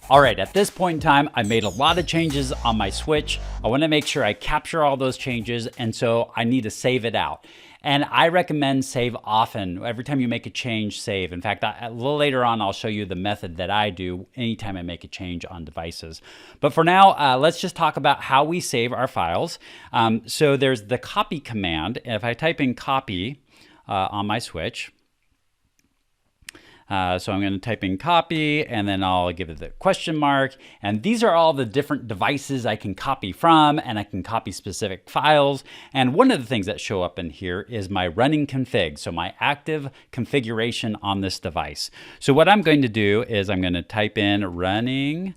All right, at this point in time, I made a lot of changes on my switch. I want to make sure I capture all those changes, and so I need to save it out. And I recommend save often. Every time you make a change, save. In fact, a little later on, I'll show you the method that I do anytime I make a change on devices. But for now, let's just talk about how we save our files. So there's the copy command. If I type in copy on my switch, so I'm going to type in copy, and then I'll give it the question mark. And these are all the different devices I can copy from, and I can copy specific files. And one of the things that show up in here is my running config, so my active configuration on this device. So what I'm going to do is I'm going to type in running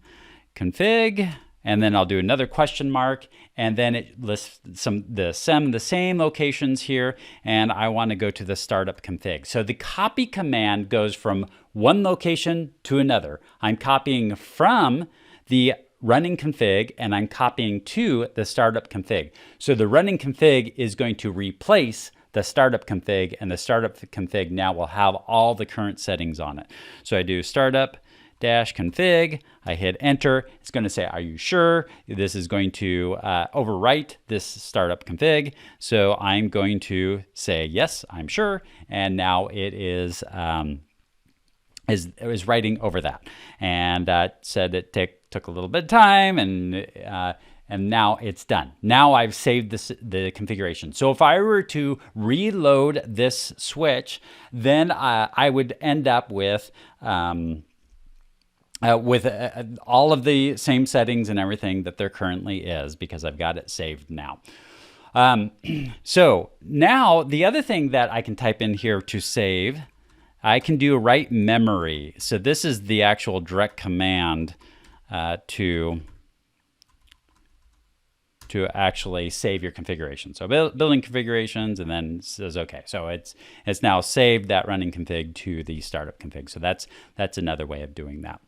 config, and then I'll do another question mark, and then it lists the same locations here, and I want to go to the startup config. So the copy command goes from one location to another. I'm copying from the running config, and I'm copying to the startup config. So the running config is going to replace the startup config, and the startup config now will have all the current settings on it. So I do startup -config, I hit enter. It's going to say, are you sure? This is going to overwrite this startup config. So I'm going to say, yes, I'm sure. And now it is writing over that. And said it took a little bit of time, and now it's done. Now I've saved the configuration. So if I were to reload this switch, then I would end up with all of the same settings and everything that there currently is, because I've got it saved now. So now the other thing that I can type in here to save, I can do write memory. So this is the actual direct command to actually save your configuration. So building configurations, and then says okay. So it's now saved that running config to the startup config. So that's another way of doing that.